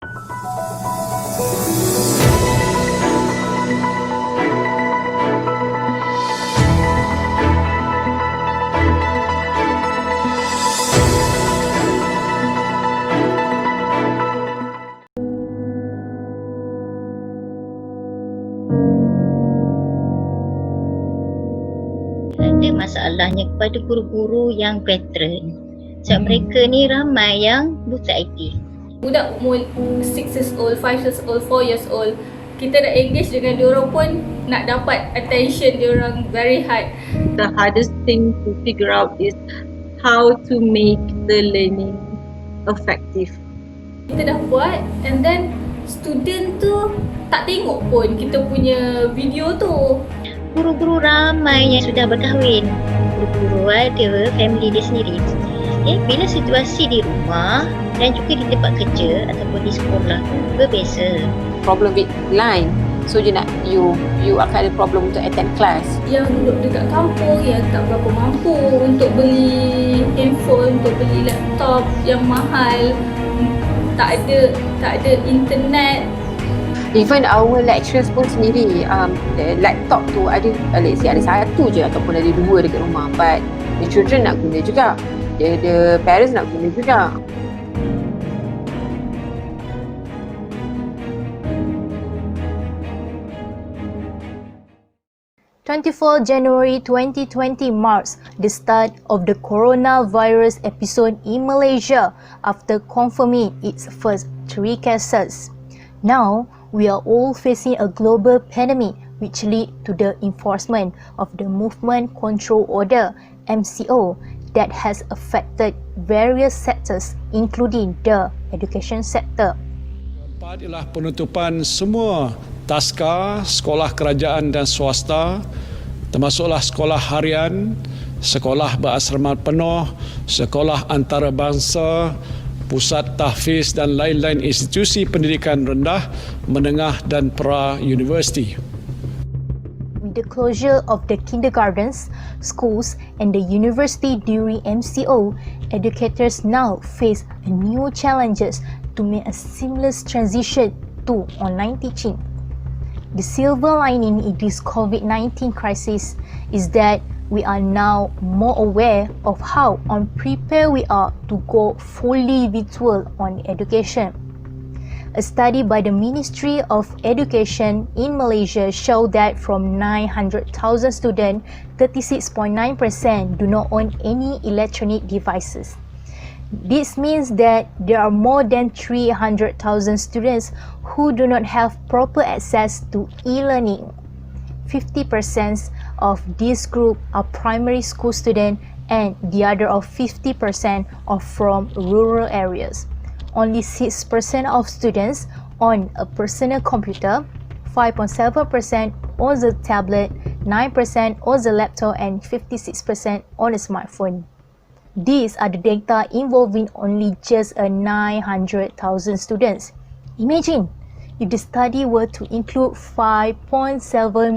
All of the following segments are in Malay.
Ada masalahnya kepada guru-guru yang veteran. Sebab mereka ni ramai yang buta IT. Budak umur 6 years old, 5 years old, 4 years old, kita nak engage dengan diorang pun nak dapat attention diorang very hard. The hardest thing to figure out is how to make the learning effective. Kita dah buat and then student tu tak tengok pun kita punya video tu. Guru-guru ramai yang sudah berkahwin. Guru-guru ada family dia sendiri. Bila situasi di rumah dan juga di tempat kerja ataupun di sekolah berbeza. Problem with line. So you akan ada problem untuk attend class. Yang duduk dekat kampung yang tak berapa mampu untuk beli handphone, untuk beli laptop yang mahal, tak ada internet. Even our lecturers pun sendiri, laptop tu ada, let's say ada satu je ataupun ada dua dekat rumah, but the children nak guna juga, the parents nak guna juga. January 2020 marks the start of the coronavirus episode in Malaysia after confirming its first 3 cases. Now, we are all facing a global pandemic which lead to the enforcement of the Movement Control Order (MCO) that has affected various sectors including the education sector. Keempat ialah penutupan semua taska, sekolah kerajaan dan swasta, termasuklah sekolah harian, sekolah berasrama penuh, sekolah antarabangsa, pusat tahfiz dan lain-lain institusi pendidikan rendah, menengah dan pra-universiti. With the closure of the kindergartens, schools and the university during MCO, educators now face new challenges to make a seamless transition to online teaching. The silver lining in this COVID-19 crisis is that we are now more aware of how unprepared we are to go fully virtual on education. A study by the Ministry of Education in Malaysia showed that from 900,000 students, 36.9% do not own any electronic devices. This means that there are more than 300,000 students who do not have proper access to e-learning. 50% of this group are primary school students and the other of 50% are from rural areas. Only 6% of students own a personal computer, 5.7% owns a tablet, 9% owns a laptop and 56% own a smartphone. These are the data involving only just 900,000 students. Imagine if the study were to include 5.7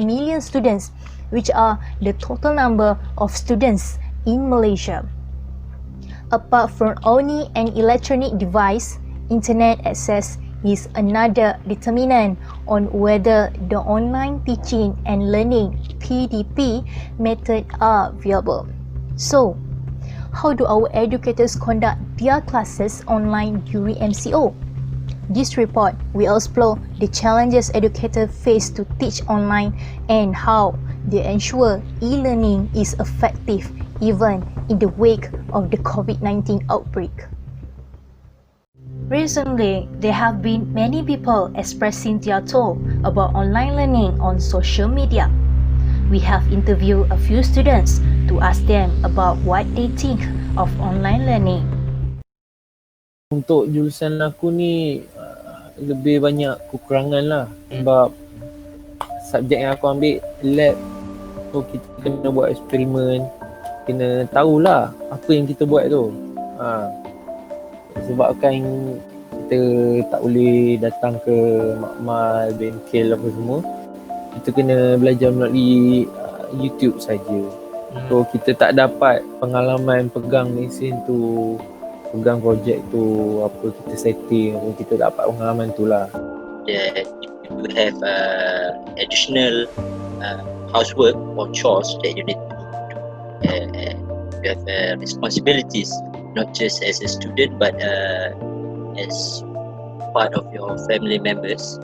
million students, which are the total number of students in Malaysia. Apart from owning an electronic device, internet access is another determinant on whether the online teaching and learning (PDP) method are viable. So, how do our educators conduct their classes online during MCO? This report will explore the challenges educators face to teach online and how they ensure e-learning is effective even in the wake of the COVID-19 outbreak. Recently, there have been many people expressing their thoughts about online learning on social media. We have interviewed a few students to ask them about what they think of online learning. Untuk jurusan aku ni lebih banyak kekurangan lah sebab subjek yang aku ambil lab, so kita kena buat eksperimen, kena tahulah apa yang kita buat tu. Sebabkan kita tak boleh datang ke makmal, bengkel apa semua, kita kena belajar melalui YouTube saja. So kita tak dapat pengalaman pegang mesin tu pegang projek tu, apa kita setting, apa kita dapat pengalaman tu lah. That you have additional housework or chores that you need to do. You have responsibilities, not just as a student but as part of your family members.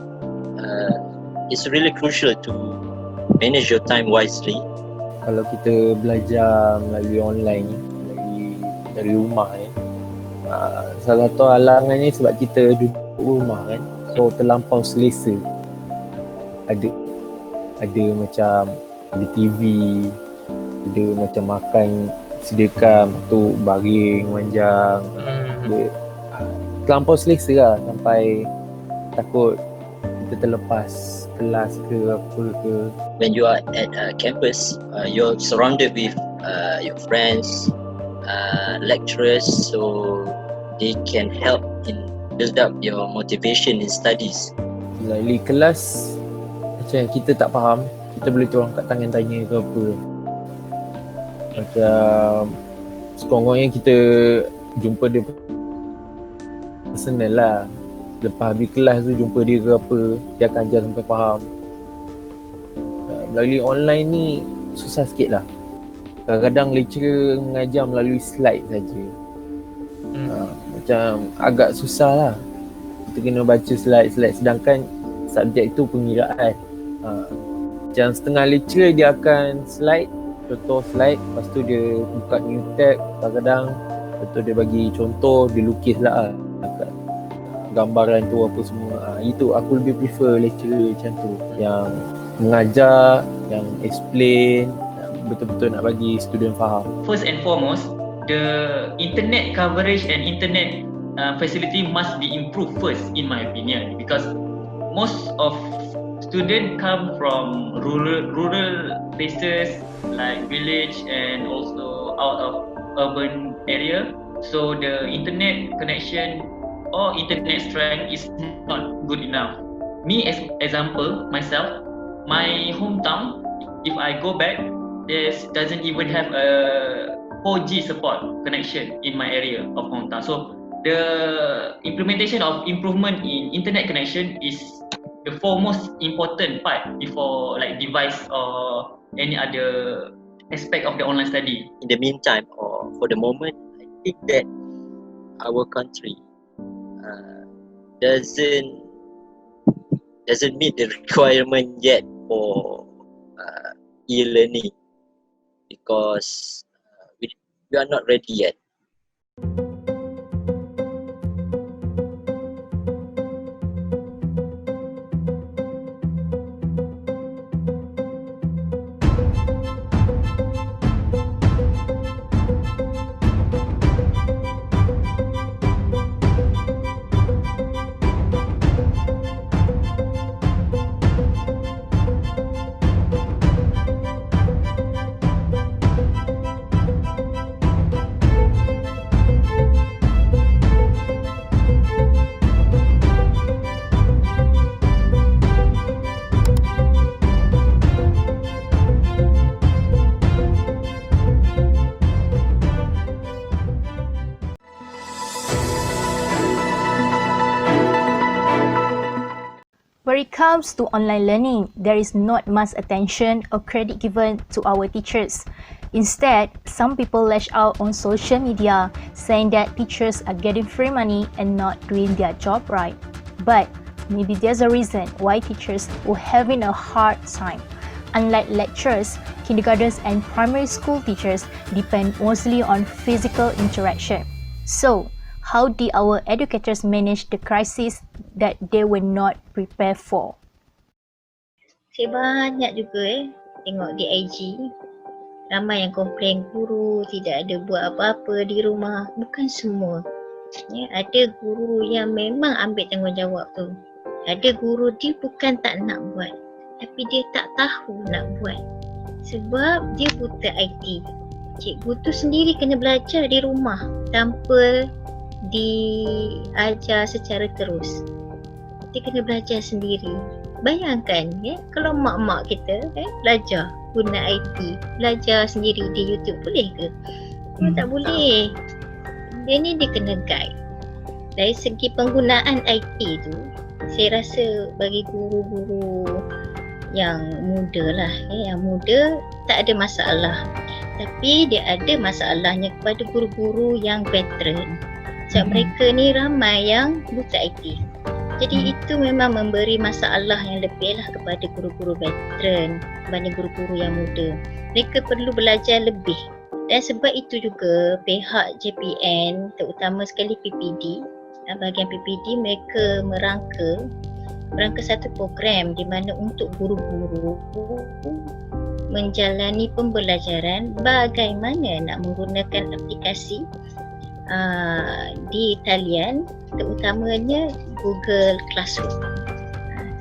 It's really crucial to manage your time wisely. Kalau kita belajar melalui online dari rumah salah satu halangannya sebab kita duduk rumah kan, so terlampau selesa. Ada macam ada TV, ada macam makan sediakan tu baring manjang, terlampau selesa lah sampai takut kita terlepas kelas ke apa ke. When you are at campus, you're surrounded with your friends, lecturers, so they can help in build up your motivation in studies. Melalui kelas macam kita tak faham, kita boleh tolong kat tangan tanya ke apa. Macam sekurang-kurangnya kita jumpa dia personal lah. Lepas habis kelas tu jumpa dia ke apa, dia akan ajar sampai faham. Melalui online ni susah sikit lah. Kadang-kadang lecturer mengajar melalui slide saja. Macam agak susah lah. Kita kena baca slide sedangkan subjek tu pengiraan. Macam setengah lecturer dia akan slide, contoh slide, lepas tu dia buka new tab, kadang-kadang betul dia bagi contoh, dia lukis lah kat gambaran tu apa semua. Itu aku lebih prefer lecturer macam tu, yang mengajar, yang explain, betul-betul nak bagi student faham. First and foremost, the internet coverage and internet facility must be improved first, in my opinion, because most of students come from rural places like village and also out of urban area. So the internet connection or internet strength is not good enough. Me as example, myself, my hometown, if I go back, there doesn't even have a 4G support connection in my area of hometown. So the implementation of improvement in internet connection is the foremost important part before like device or any other aspect of the online study. In the meantime, or for the moment, I think that our country doesn't meet the requirement yet for e-learning, because we are not ready yet. When it comes to online learning, there is not much attention or credit given to our teachers. Instead, some people lash out on social media saying that teachers are getting free money and not doing their job right. But maybe there's a reason why teachers are having a hard time. Unlike lecturers, kindergartens and primary school teachers depend mostly on physical interaction. So, how did our educators manage the crisis that they were not prepared for? Saya banyak juga tengok di IG, ramai yang komplain guru tidak ada buat apa-apa di rumah. Bukan semua. Ada guru yang memang ambil tanggungjawab tu. Ada guru dia bukan tak nak buat, tapi dia tak tahu nak buat sebab dia buta IT. Cikgu tu sendiri kena belajar di rumah tanpa diajar secara terus. Dia kena belajar sendiri. Bayangkan kalau mak-mak kita belajar guna IT, belajar sendiri di YouTube, boleh ke? Tak boleh. ni dia kena guide. Dari segi penggunaan IT tu, saya rasa bagi guru-guru yang muda lah, yang muda tak ada masalah. Tapi dia ada masalahnya kepada guru-guru yang veteran. Sebab mereka ni ramai yang buta IT. Jadi itu memang memberi masalah yang lebih lah kepada guru-guru veteran berbanding guru-guru yang muda. Mereka perlu belajar lebih. Dan sebab itu juga pihak JPN, terutama sekali PPD, bahagian PPD, mereka merangka satu program di mana untuk guru-guru menjalani pembelajaran bagaimana nak menggunakan aplikasi di talian, terutamanya Google Classroom.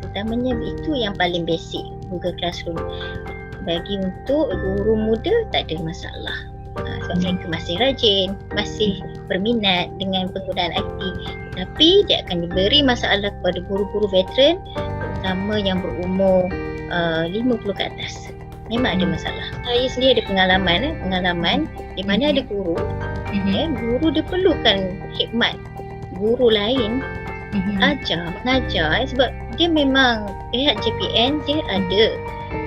Terutamanya itu yang paling basic, Google Classroom. Bagi untuk guru muda tak ada masalah. Sebab mereka masih rajin, masih berminat dengan penggunaan IT. Tapi dia akan diberi masalah kepada guru-guru veteran, terutama yang berumur 50 ke atas. Memang ada masalah. Saya sendiri ada pengalaman di mana ada guru, guru dia perlukan khidmat guru lain mengajar sebab dia memang pihak JPN dia ada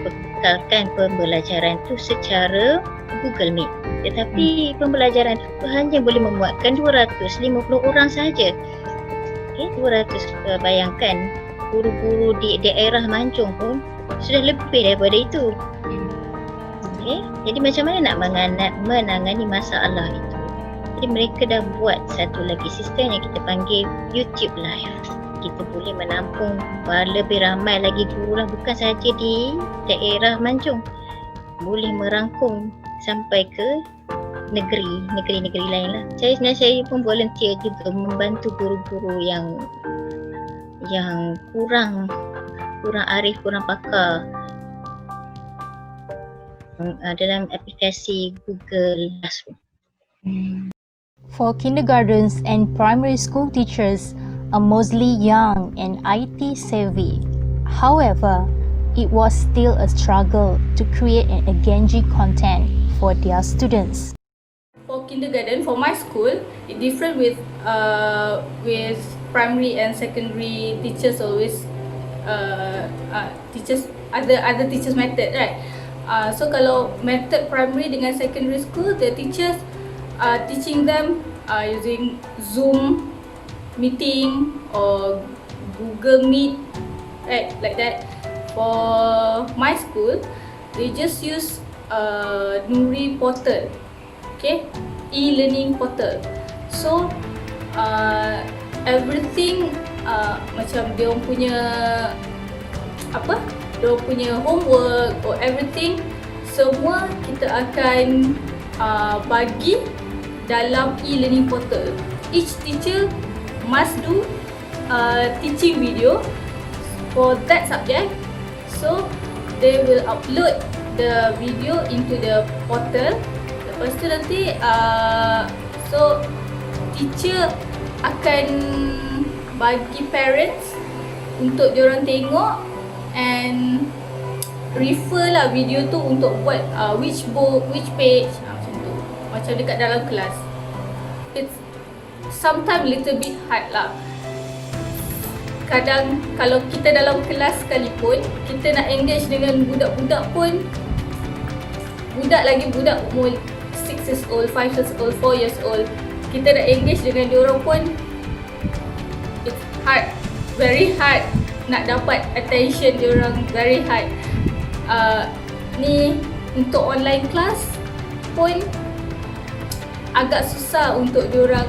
bekalkan pembelajaran tu secara Google Meet. Tetapi pembelajaran itu hanya boleh memuatkan 250 orang sahaja. 200, bayangkan guru-guru di daerah Mancung pun sudah lebih daripada itu. Jadi macam mana nak menangani masalah itu? Jadi mereka dah buat satu lagi sistem yang kita panggil YouTube Live. Kita boleh menampung lebih ramai lagi guru lah, bukan sahaja di daerah Mancung. Boleh merangkum sampai ke negeri-negeri lain lah. Saya pun volunteer juga membantu guru-guru yang kurang arif, kurang pakar dalam aplikasi Google Classroom. For kindergartens and primary school teachers are mostly young and IT savvy. However, it was still a struggle to create an engaging content for their students. For kindergarten, for my school, it's different with primary and secondary teachers always teachers other teachers method, right? So kalau method primary dengan secondary school, the teachers are teaching them using Zoom meeting or Google Meet, right? Like that. For my school, they just use Nuri portal, okay, e-learning portal. So everything macam dia punya dia punya homework or everything, semua kita akan bagi dalam e-learning portal. Each teacher must do teaching video for that subject. So they will upload the video into the portal. Lepas tu nanti so teacher akan bagi parents untuk diorang tengok and refer lah video tu untuk buat which book, which page, macam tu. Macam dekat dalam kelas. It's sometimes little bit hard lah. Kadang kalau kita dalam kelas sekalipun, kita nak engage dengan budak-budak pun, budak umur 6 years old, 5 years old, 4 years old, kita nak engage dengan diorang pun, it's hard, very hard nak dapat attention diorang, very hard. Ni untuk online class pun agak susah untuk diorang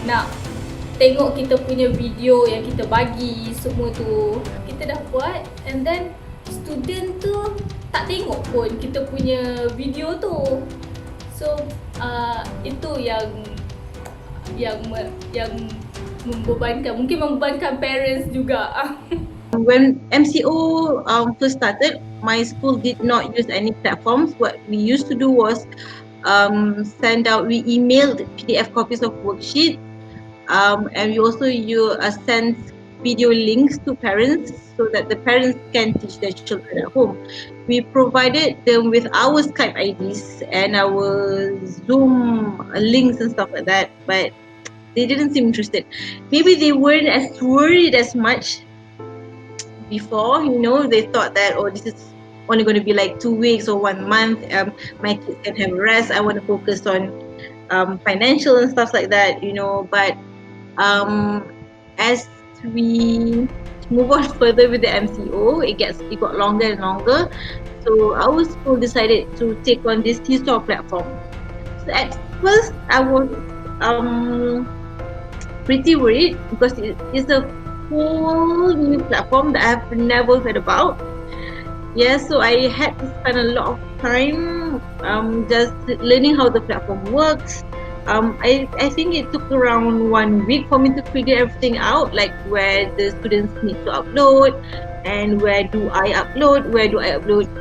nak tengok kita punya video yang kita bagi semua tu. Kita dah buat and then student tu tak tengok pun kita punya video tu. So itu yang membebankan, mungkin membebankan parents juga. When MCO first started, my school did not use any platforms. What we used to do was we emailed PDF copies of worksheet, and we also sent video links to parents so that the parents can teach their children at home. We provided them with our Skype IDs and our Zoom links and stuff like that, but they didn't seem interested. Maybe they weren't as worried as much before, they thought that, oh, this is only going to be like 2 weeks or 1 month. My kids can have rest. I want to focus on financial and stuff like that, but as we move on further with the MCO, it got longer and longer. So our school decided to take on this Seesaw platform. So at first, I was pretty worried because it is a whole new platform that I've never heard about. Yeah, so I had to spend a lot of time just learning how the platform works. I think it took around 1 week for me to figure everything out, like where the students need to upload and where do I upload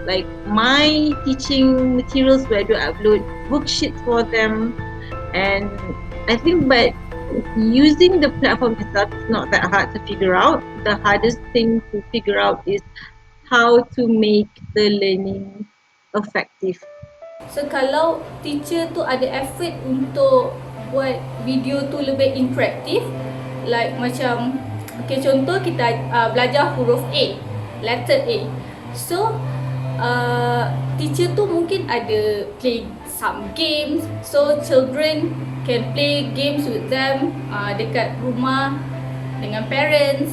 like my teaching materials, where do I upload worksheets for them. And I think but using the platform itself is not that hard to figure out. The hardest thing to figure out is how to make the learning effective. So kalau teacher tu ada effort untuk buat video tu lebih interaktif, like macam contoh kita belajar huruf A, letter A. So teacher tu mungkin ada play some games, so children can play games with them dekat rumah dengan parents.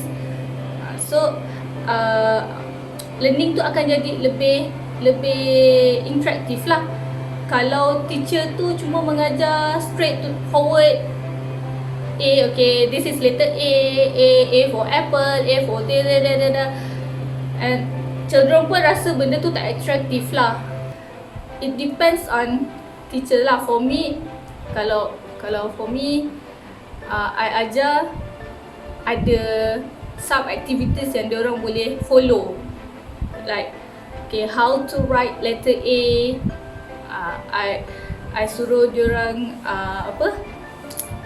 So learning tu akan jadi lebih interaktif lah. Kalau teacher tu cuma mengajar straight to forward, okay, this is letter A for apple, A for da, and children pun rasa benda tu tak attractive lah. It depends on teacher lah. For me, kalau for me, I ajar ada sub activities yang diorang boleh follow, like okay, how to write letter A. I suruh diorang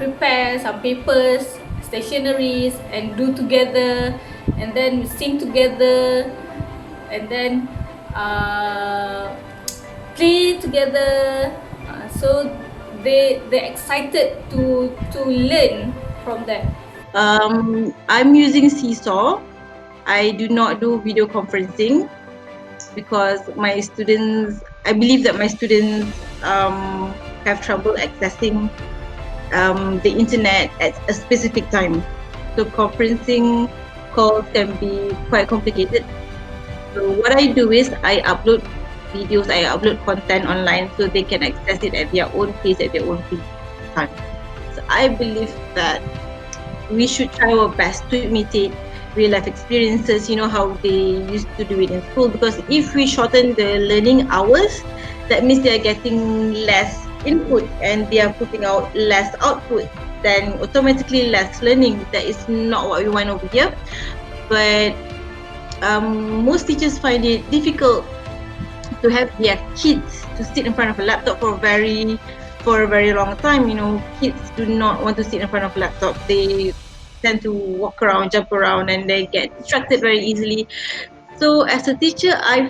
prepare some papers, stationeries, and do together, and then sing together, and then play together. So they excited to learn from that. I'm using Seesaw. I do not do video conferencing because I believe that my students have trouble accessing the internet at a specific time. So conferencing calls can be quite complicated. So what I do is I upload videos, I upload content online so they can access it at their own pace, at their own time. So I believe that we should try our best to imitate real life experiences, how they used to do it in school, because if we shorten the learning hours, that means they are getting less input and they are putting out less output, then automatically less learning. That is not what we want over here. But most teachers find it difficult to have their kids to sit in front of a laptop for a very long time. Kids do not want to sit in front of a laptop. They tend to walk around, jump around, and they get distracted very easily. So as a teacher, I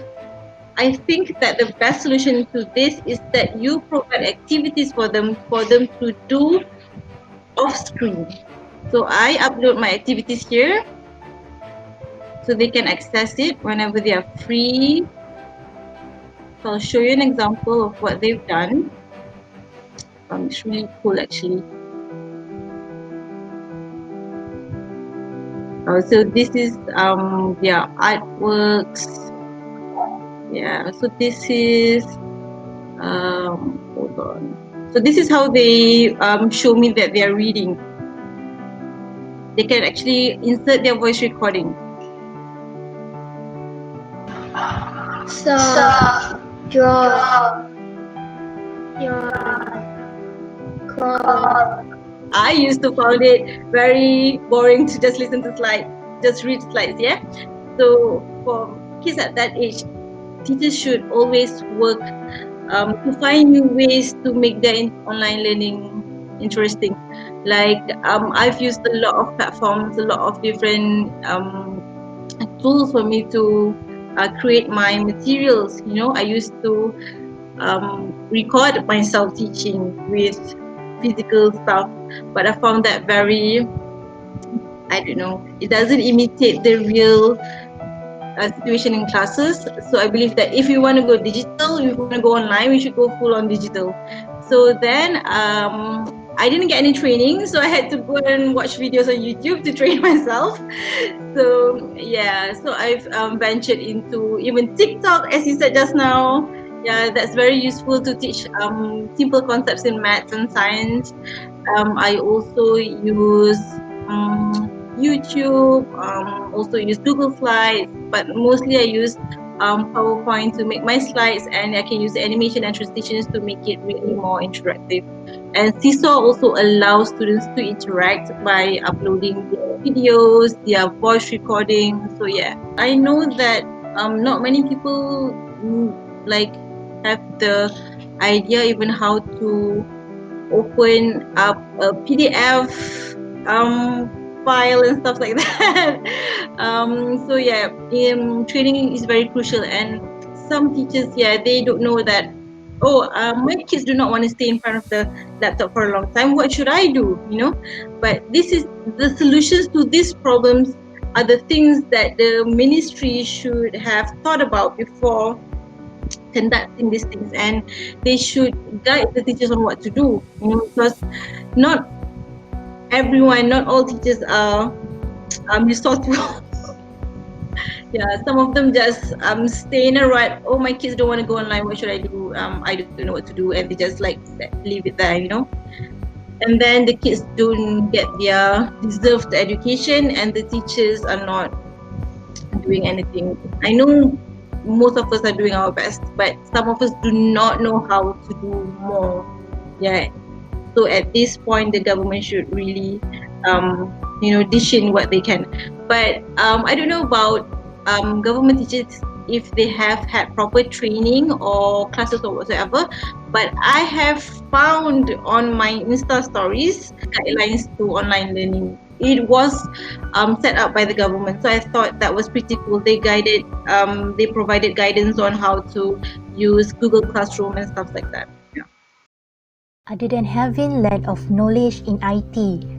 think that the best solution to this is that you provide activities for them to do off screen. So I upload my activities here so they can access it whenever they are free. So I'll show you an example of what they've done. It's really cool actually. So this is their artworks. Yeah, so this is hold on. So this is how they show me that they are reading. They can actually insert their voice recording. So draw your call. I used to find it very boring to just listen to slides, just read slides, yeah? So for kids at that age, teachers should always work to find new ways to make their online learning interesting. Like I've used a lot of platforms, a lot of different tools for me to create my materials. You know, I used to record myself teaching with physical stuff, but I found that very, I don't know, it doesn't imitate the real situation in classes. So I believe that if you want to go digital, if you want to go online, we should go full on digital. So then I didn't get any training, so I had to go and watch videos on YouTube to train myself. So yeah, so I've ventured into even TikTok, as you said just now. Yeah, that's very useful to teach simple concepts in maths and science. I also use YouTube, also use Google Slides, but mostly I use PowerPoint to make my slides, and I can use animation and transitions to make it really more interactive. And Seesaw also allows students to interact by uploading their videos, their voice recording. So yeah, I know that not many people like have the idea even how to open up a PDF file and stuff like that. So yeah, training is very crucial, and some teachers, yeah, they don't know that. Oh, my kids do not want to stay in front of the laptop for a long time. What should I do? You know, but this is the solutions to these problems are the things that the ministry should have thought about before conducting these things, and they should guide the teachers on what to do. You know, because not everyone, not all teachers are resourceful. Yeah, some of them just stay in a rut. Oh, my kids don't want to go online. What should I do? I don't know what to do, and they just like leave it there, you know. And then the kids don't get their deserved education, and the teachers are not doing anything. I know most of us are doing our best, but some of us do not know how to do more. Yeah. So at this point, the government should really, dish in what they can. But I don't know about government teachers if they have had proper training or classes or whatsoever. But I have found on my Insta stories guidelines to online learning. It was set up by the government, so I thought that was pretty cool. They provided guidance on how to use Google Classroom and stuff like that. Yeah. Other than having lack of knowledge in IT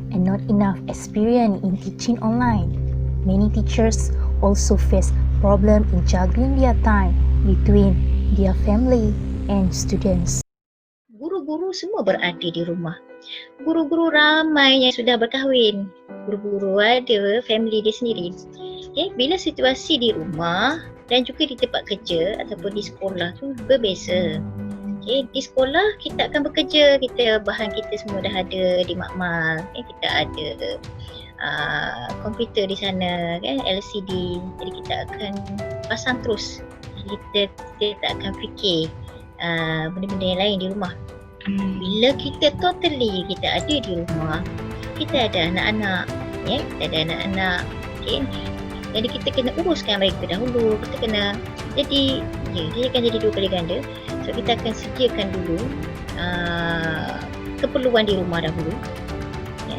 and not enough experience in teaching online, many teachers also face problems in juggling their time between their family and students. Guru-guru semua berada di rumah. Guru-guru ramai yang sudah berkahwin. Guru-guru ada family dia sendiri. Okay, bila situasi di rumah dan juga di tempat kerja ataupun di sekolah tu berbeza. Okay, di sekolah kita akan bekerja, bahan kita semua dah ada di makmal. Okay, kita ada komputer di sana, kan, LCD. Jadi kita akan pasang terus. Kita tak akan fikir benda-benda yang lain di rumah. Bila kita ada di rumah, kita ada anak-anak, ya, kita ada anak-anak, okay. Jadi kita kena uruskan mereka dahulu. Kita kena dia akan jadi dua kali ganda. So kita akan sediakan dulu keperluan di rumah dahulu, ya.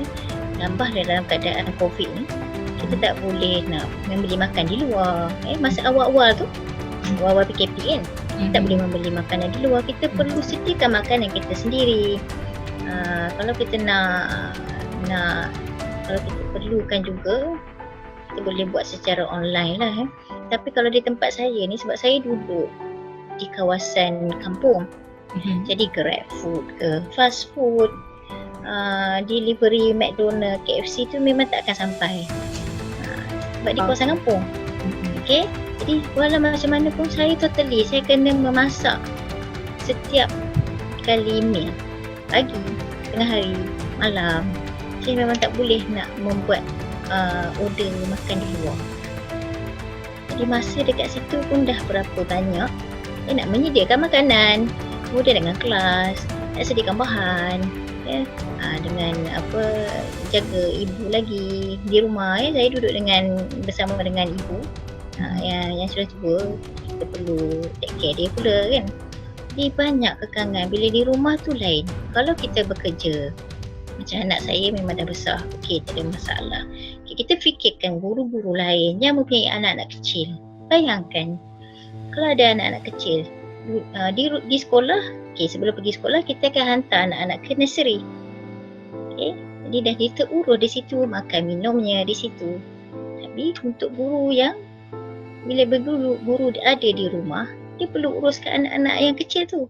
Tambah dalam keadaan COVID ni, kita tak boleh nak membeli makan di luar. Masa awal-awal tu, awal-awal PKP kan, kita tak boleh membeli makanan di luar. Kita perlu sediakan makanan kita sendiri. Kalau kita kalau kita perlukan juga, kita boleh buat secara online lah. Tapi kalau di tempat saya ni, sebab saya duduk di kawasan kampung, jadi Grab food ke fast food, delivery McDonald, KFC tu memang tak akan sampai, sebab di kawasan kampung. Okay, jadi walau macam mana pun saya kena memasak setiap kali meal, pagi, tengah hari, malam. Saya memang tak boleh nak membuat order makan di luar. Jadi masa dekat situ pun dah berapa banyak nak menyediakan makanan, kemudian dengan kelas, nak sediakan bahan, ya, dengan jaga ibu lagi di rumah, ya. Saya duduk bersama dengan ibu yang sudah tua. Kita perlu take care dia pula, kan. Jadi banyak kekangan. Bila di rumah tu lain. Kalau kita bekerja, Macam anak saya memang dah besar, okey, tak ada masalah. Okay, kita fikirkan guru-guru lain yang mempunyai anak-anak kecil. Bayangkan kalau ada anak-anak kecil di sekolah, okey, sebelum pergi sekolah kita akan hantar anak-anak ke nursery. Okey, jadi dah dia terurus di situ, makan minumnya di situ. Tapi untuk guru yang bila guru ada di rumah, dia perlu uruskan anak-anak yang kecil tu.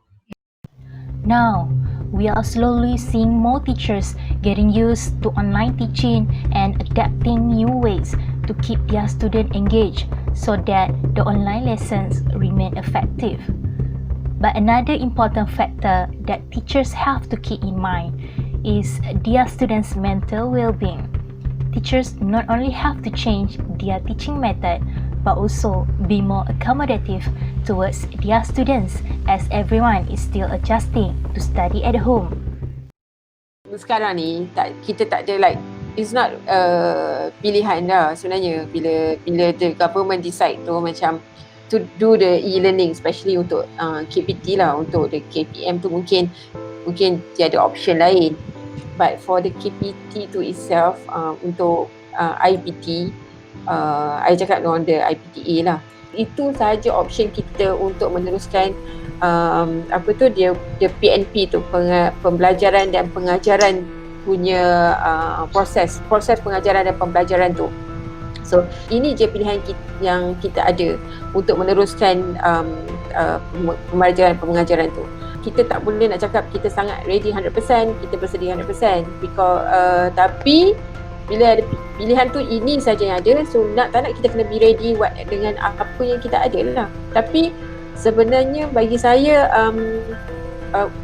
Now, we are slowly seeing more teachers getting used to online teaching and adapting new ways to keep their students engaged so that the online lessons remain effective. But another important factor that teachers have to keep in mind is their students' mental well-being. Teachers not only have to change their teaching method but also be more accommodative towards their students as everyone is still adjusting to study at home. Sekarang ni kita tak ada like, it's not pilihan dah sebenarnya bila the government decide tu macam to do the e-learning, especially untuk KPT lah, untuk the KPM tu mungkin tiada option lain. But for the KPT tu itself, untuk IPT, I cakap on the IPTA lah, itu sahaja option kita untuk meneruskan dia PNP tu, pembelajaran dan pengajaran punya proses pengajaran dan pembelajaran tu. So ini je pilihan yang kita ada untuk meneruskan pembelajaran pengajaran tu. Kita tak boleh nak cakap kita sangat ready 100%, kita bersedia 100%, because tapi bila ada pilihan tu ini saja yang ada, so tak nak kita kena be ready dengan apa yang kita ada lah. Tapi sebenarnya bagi saya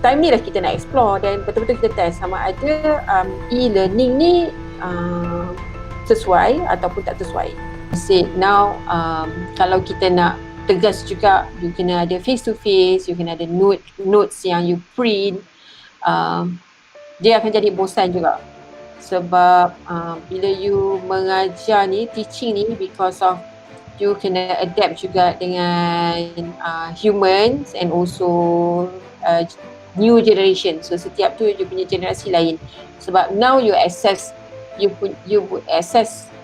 time ni lah kita nak explore dan betul-betul kita test sama ada e-learning ni sesuai ataupun tak sesuai. Say now kalau kita nak tegas juga, you kena ada face to face, you kena ada notes yang you print, dia akan jadi bosan juga. Sebab bila you mengajar ni, teaching ni, because of you kena adapt juga dengan humans and also new generation. So setiap tu you punya generasi lain. Sebab now you access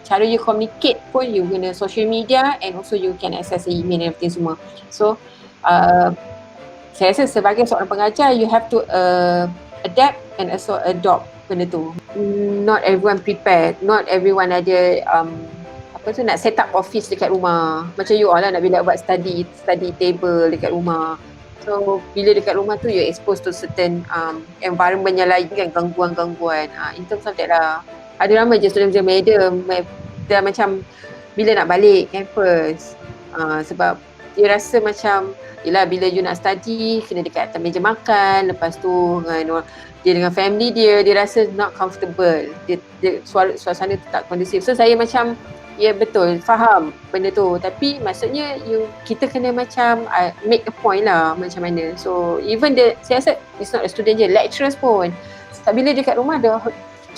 cara you communicate pun you guna social media and also you can access email and everything semua. So saya rasa sebagai seorang pengajar, you have to adapt and also adopt benda tu. Not everyone prepared, not everyone ada nak set up office dekat rumah. Macam you all lah nak bila buat study table dekat rumah. So bila dekat rumah tu you exposed to certain environment yang lain kan, gangguan-gangguan. In terms of that lah, ada ramai je student madam dia macam bila nak balik campus, sebab dia rasa macam yelah bila you nak study kena dekat atas meja makan, lepas tu dia dengan family dia rasa not comfortable, dia suasana tu tak kondusif. So saya macam ya betul, faham benda tu, tapi maksudnya kita kena macam make a point lah macam mana. So even saya rasa it's not a student je, lecturers pun bila dekat rumah dah,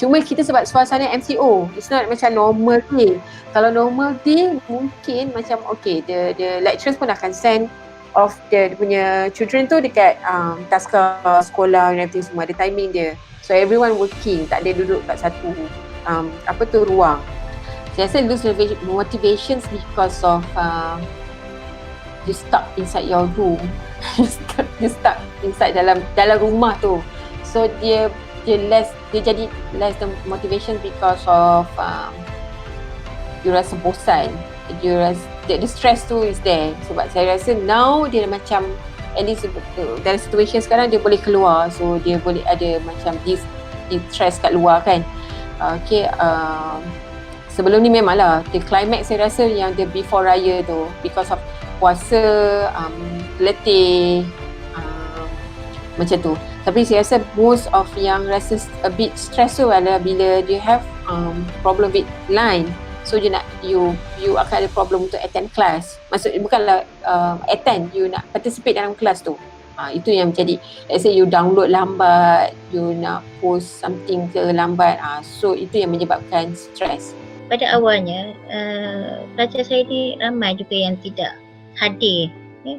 cuma kita sebab suasana MCO, it's not macam normal day. Kalau normal day mungkin macam okay, the lecturers pun akan send of dia punya children tu dekat taska sekolah dan everything semua, ada timing dia. So everyone working, tak ada duduk kat satu ruang. Saya rasa lose motivations because of you stuck inside your room. you stuck inside dalam rumah tu. So dia jadi less the motivation because of you rasa bosan, you rasa the stress tu is there. Sebab saya rasa now dia macam at least dalam situation sekarang dia boleh keluar, so dia boleh ada macam this stress kat luar kan. Okay, sebelum ni memanglah the climax saya rasa yang the before raya tu, because of puasa, letih, macam tu. Tapi saya rasa most of yang rasa a bit stress tu adalah bila you have problem with line. So you akan ada problem untuk attend class. Maksud bukanlah attend, you nak participate dalam kelas tu. Itu yang menjadi, let's say you download lambat, you nak post something ke lambat. So itu yang menyebabkan stres. Pada awalnya, pelajar saya ni ramai juga yang tidak hadir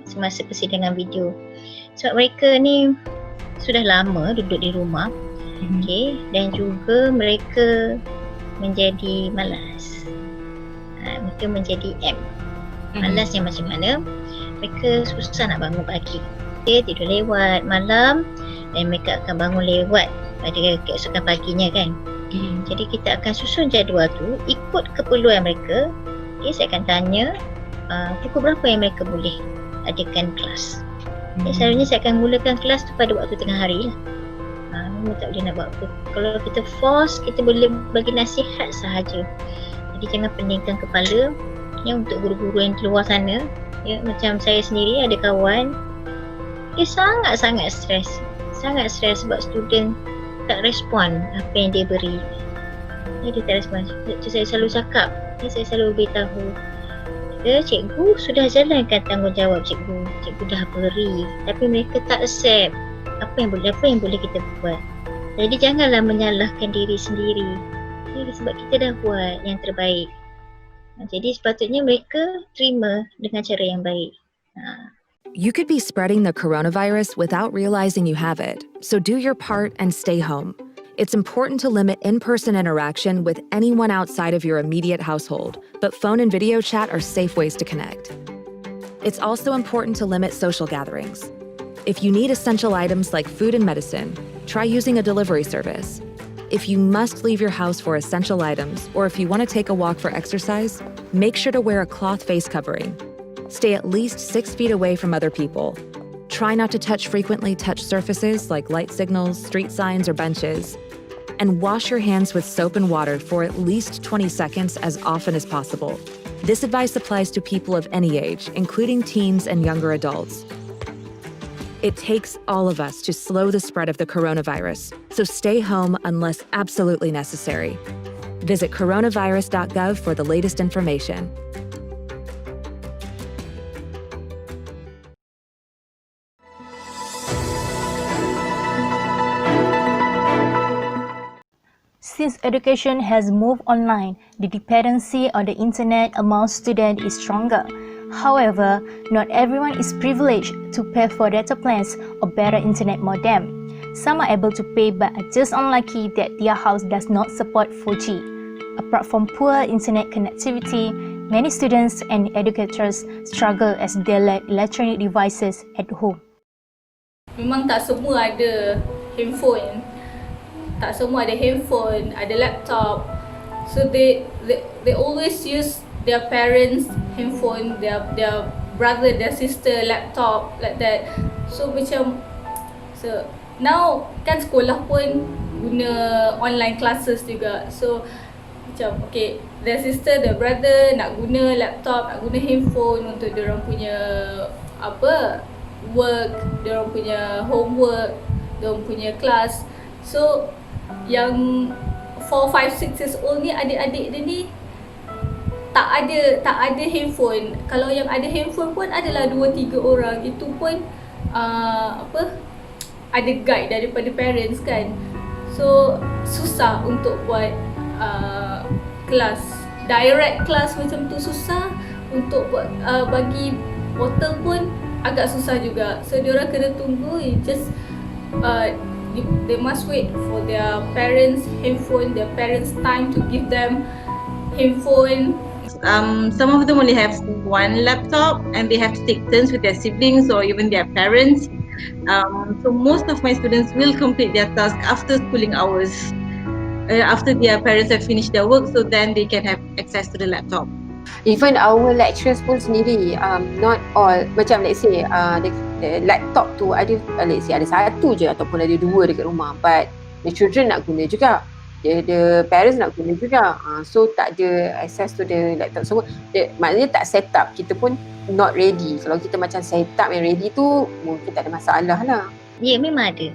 semasa persidangan video. Sebab mereka ni sudah lama duduk di rumah Okey, dan juga mereka menjadi malas. Mereka menjadi malasnya macam mana? Mereka susah nak bangun pagi. Dia tidur lewat malam dan mereka akan bangun lewat pada keesokan paginya kan. Jadi kita akan susun jadual tu ikut keperluan mereka. Okay, saya akan tanya pukul berapa yang mereka boleh adakan kelas. Selalunya saya akan mulakan kelas tu pada waktu tengah hari lah. Memang tak boleh nak buat apa. Kalau kita force, kita boleh bagi nasihat sahaja. Jadi jangan peningkan kepala ya, untuk guru-guru yang di luar sana. Ya, macam saya sendiri ada kawan, dia sangat-sangat stres. Sangat stres sebab student tak respon apa yang dia beri. Dia tak respon. Saya selalu cakap, saya selalu beritahu, cikgu sudah jalankan tanggungjawab cikgu. Cikgu dah beri, tapi mereka tak accept. Apa yang boleh kita buat. Jadi janganlah menyalahkan diri sendiri. Sebab kita dah buat yang terbaik. Jadi sepatutnya mereka terima dengan cara yang baik. You could be spreading the coronavirus without realizing you have it. So do your part and stay home. It's important to limit in-person interaction with anyone outside of your immediate household, but phone and video chat are safe ways to connect. It's also important to limit social gatherings. If you need essential items like food and medicine, try using a delivery service. If you must leave your house for essential items, or if you want to take a walk for exercise, make sure to wear a cloth face covering. Stay at least 6 feet away from other people. Try not to touch frequently touched surfaces like light signals, street signs, or benches. And wash your hands with soap and water for at least 20 seconds as often as possible. This advice applies to people of any age, including teens and younger adults. It takes all of us to slow the spread of the coronavirus, so stay home unless absolutely necessary. Visit coronavirus.gov for the latest information. Since education has moved online, the dependency on the internet among students is stronger. However, not everyone is privileged to pay for data plans or better internet modem. Some are able to pay but are just unlucky that their house does not support 4G. Apart from poor internet connectivity, many students and educators struggle as they lack electronic devices at home. Memang tak semua ada handphone. Tak semua ada handphone, ada laptop. So they always use their parents' handphone, their brother, their sister laptop like that. So now kan sekolah pun guna online classes juga. So macam okay, their sister, their brother nak guna laptop, nak guna handphone untuk diorang punya work, diorang punya homework, diorang punya class. So yang 4, 5, 6 years old ni, adik-adik dia ni tak ada handphone. Kalau yang ada handphone pun adalah 2-3 orang. Itu pun ada guide daripada parents kan. So susah untuk buat kelas direct class macam tu, susah untuk buat bagi portal pun agak susah juga. So diorang kena tunggu, they must wait for their parents' handphone, their parents' time to give them handphone. Some of them only have one laptop and they have to take turns with their siblings or even their parents. So most of my students will complete their task after schooling hours, after their parents have finished their work, so then they can have access to the laptop. Even our lecturers pun sendiri, not all, macam let's say the laptop tu ada, let's say ada satu je ataupun ada 2 dekat rumah, but the children nak guna juga, the parents nak guna juga, so tak ada access to the laptop semua. Maknanya tak set up, kita pun not ready. Kalau kita macam set up and ready tu mungkin tak ada masalah lah. Ya, memang ada.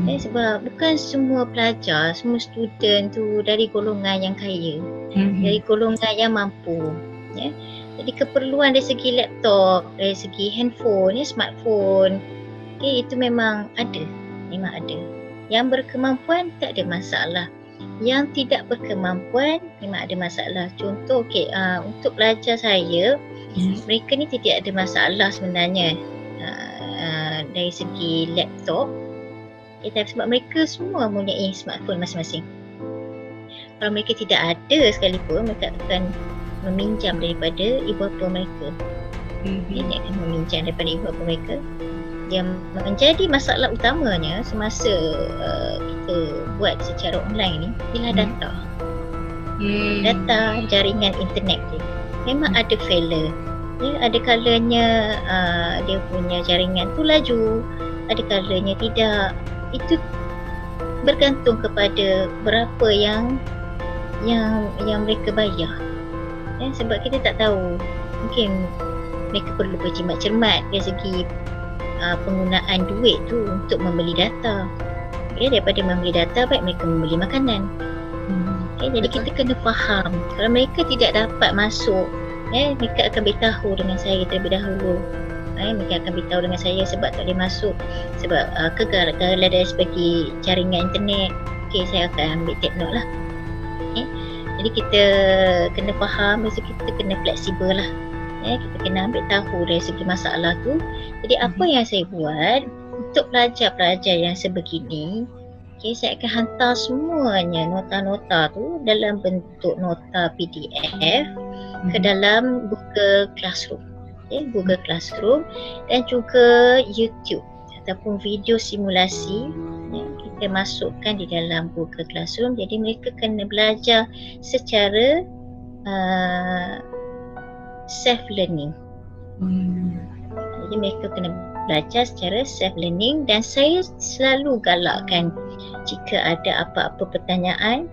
Sebab bukan semua pelajar, semua student tu dari golongan yang kaya, dari golongan yang mampu. Ya. Jadi keperluan dari segi laptop, dari segi handphone, smartphone, itu memang ada. Yang berkemampuan tak ada masalah. Yang tidak berkemampuan memang ada masalah. Contoh, untuk pelajar saya, mereka ni tidak ada masalah sebenarnya dari segi laptop. Tapi sebab mereka semua mempunyai smartphone masing-masing. Kalau mereka tidak ada sekalipun, mereka akan meminjam daripada ibu bapa mereka. Dia akan meminjam daripada ibu bapa mereka. Yang menjadi masalah utamanya semasa kita buat secara online ni ialah data. Data jaringan internet dia memang ada failure. Ada kalanya dia punya jaringan tu laju, ada kalanya tidak. Itu bergantung kepada berapa yang mereka bayar. Sebab kita tak tahu, mungkin mereka perlu berjimat cermat dari segi penggunaan duit tu untuk membeli data. Daripada membeli data, baik mereka membeli makanan. Jadi kita kena faham, kalau mereka tidak dapat masuk, mereka akan beritahu dengan saya terlebih dahulu. Mereka akan beritahu dengan saya sebab tak boleh masuk, sebab kegagalan dari segi jaringan internet. Saya akan ambil take note lah. Jadi kita kena faham, kita kena fleksibel lah. Kita kena ambil tahu dari segi masalah tu. Jadi apa yang saya buat untuk pelajar-pelajar yang sebegini, saya akan hantar semuanya nota-nota tu dalam bentuk nota PDF ke dalam Google Classroom. Google Classroom dan juga YouTube ataupun video simulasi kita masukkan di dalam Google Classroom. Jadi mereka kena belajar secara self learning. Jadi mereka kena belajar secara self learning, dan saya selalu galakkan jika ada apa-apa pertanyaan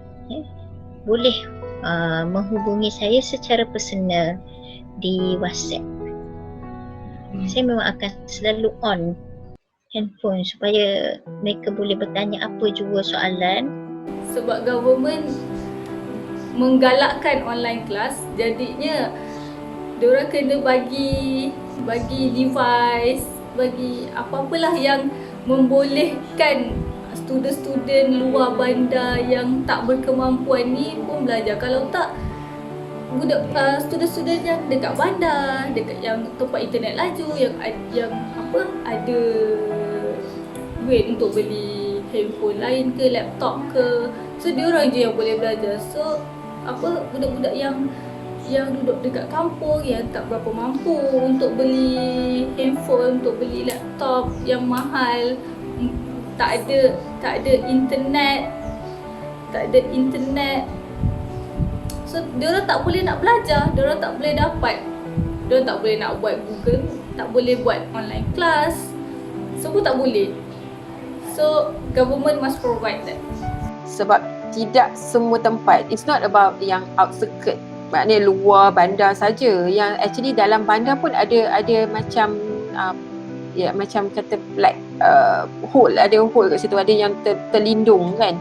boleh menghubungi saya secara personal di WhatsApp. Saya memang akan selalu on handphone supaya mereka boleh bertanya apa jua soalan. Sebab government menggalakkan online class, jadinya diorang kena bagi device, bagi apa-apalah yang membolehkan student-student luar bandar yang tak berkemampuan ni pun belajar. Kalau tak, student-student yang dekat bandar, dekat yang tempat internet laju, yang ada duit untuk beli handphone lain ke, laptop ke, so diorang je yang boleh belajar. So budak-budak yang duduk dekat kampung, yang tak berapa mampu untuk beli handphone, untuk beli laptop yang mahal, tak ada internet, so diorang tak boleh nak belajar, diorang tak boleh nak buat Google, tak boleh buat online class, semua tak boleh. So government must provide that. Sebab tidak semua tempat, it's not about yang outskirt, maknanya luar bandar saja. Yang actually dalam bandar pun ada macam macam kata like hole, ada hole kat situ, ada yang terlindung kan.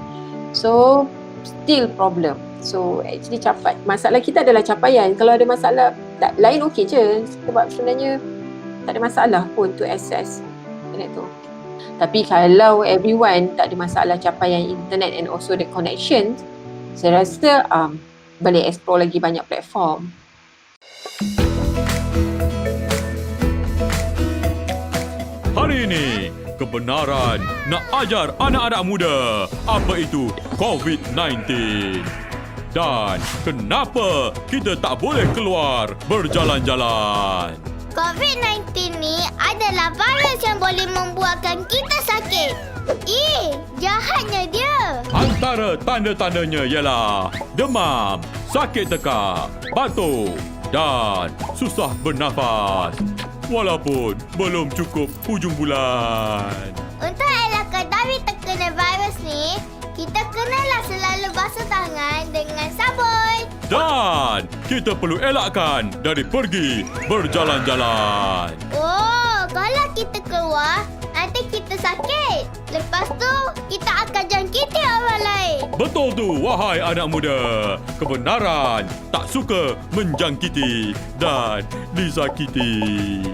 So still problem. So actually masalah kita adalah capaian. Kalau ada masalah lain okey je, sebab sebenarnya tak ada masalah pun to access internet tu. Tapi kalau everyone tak ada masalah capaian internet and also the connection, saya rasa boleh explore lagi banyak platform. Hari ini, kebenaran nak ajar anak-anak muda apa itu COVID-19. Dan kenapa kita tak boleh keluar berjalan-jalan. COVID-19 ni adalah virus yang boleh membuatkan kita sakit. Jahatnya dia. Antara tanda-tandanya ialah demam, sakit tekak, batuk dan susah bernafas. Walaupun belum cukup hujung bulan. Untuk elakkan dari terkena virus ni, kita kenalah selalu basuh tangan dengan sabun. Dan kita perlu elakkan dari pergi berjalan-jalan. Kalau kita keluar, nanti kita sakit. Lepas tu, kita akan jangkiti orang lain. Betul tu, wahai anak muda. Kebenaran tak suka menjangkiti dan disakiti.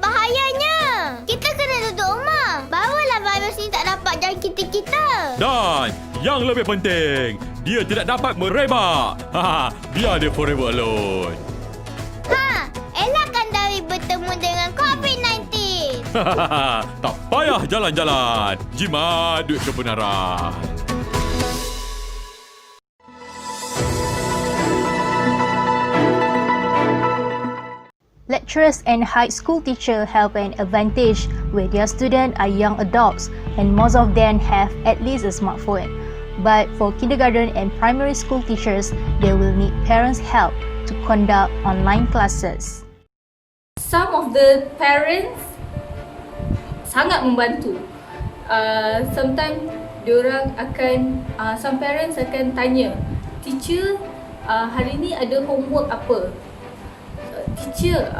Bahayanya. Kita kena duduk rumah. Barulah virus ni tak dapat jangkiti kita. Dan yang lebih penting, dia tidak dapat merebak. Biar dia forever alone. Elakkan dari bertemu dengan COVID-19. Tak payah jalan-jalan. Jimat duit kebenaran. Lecturers and high school teachers have an advantage where their students are young adults and most of them have at least a smartphone. But for kindergarten and primary school teachers, they will need parents' help to conduct online classes. Some of the parents sangat membantu. Sometimes diorang akan, some parents akan tanya, teacher, hari ni ada homework apa? Teacher,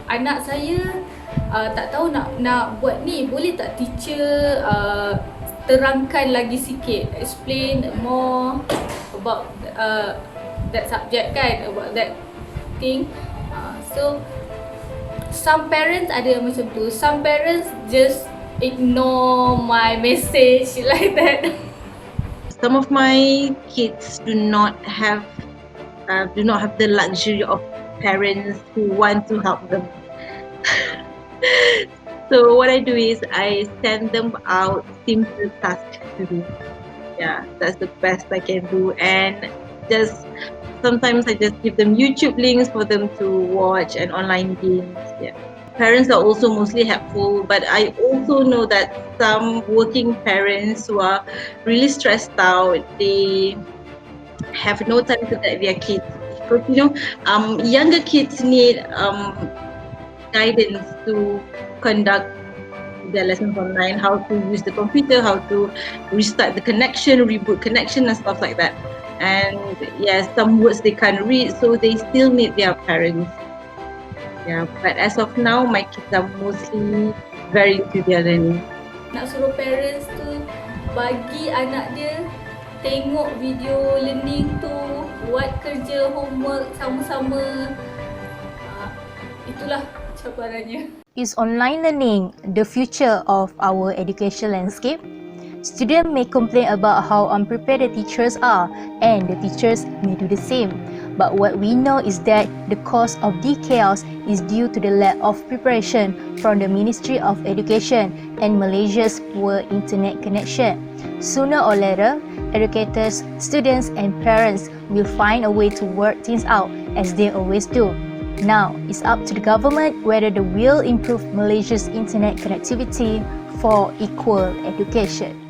anak saya tak tahu nak buat ni, boleh tak teacher terangkan lagi sikit, explain more about that subject kan, about that thing. So some parents ada yang macam tu, some parents just ignore my message like that. Some of my kids do not have the luxury of parents who want to help them. So what I do is I send them out simple tasks to do. Yeah, that's the best I can do. And sometimes I just give them YouTube links for them to watch and online games. Yeah. Parents are also mostly helpful, but I also know that some working parents who are really stressed out, they have no time to guide their kids. Because younger kids need guidance to conduct their lessons online, how to use the computer, how to restart the connection, reboot connection and stuff like that. And yes, some words they can't read, so they still need their parents. Yeah, but as of now, my kids are mostly very into their learning. Nak suruh parents tu bagi anak dia tengok video learning tu, buat kerja homework sama-sama. Itulah cabarannya. Is online learning the future of our education landscape? Students may complain about how unprepared the teachers are, and the teachers may do the same. But what we know is that the cause of the chaos is due to the lack of preparation from the Ministry of Education and Malaysia's poor internet connection. Sooner or later, educators, students and parents will find a way to work things out as they always do. Now, it's up to the government whether they will improve Malaysia's internet connectivity for equal education.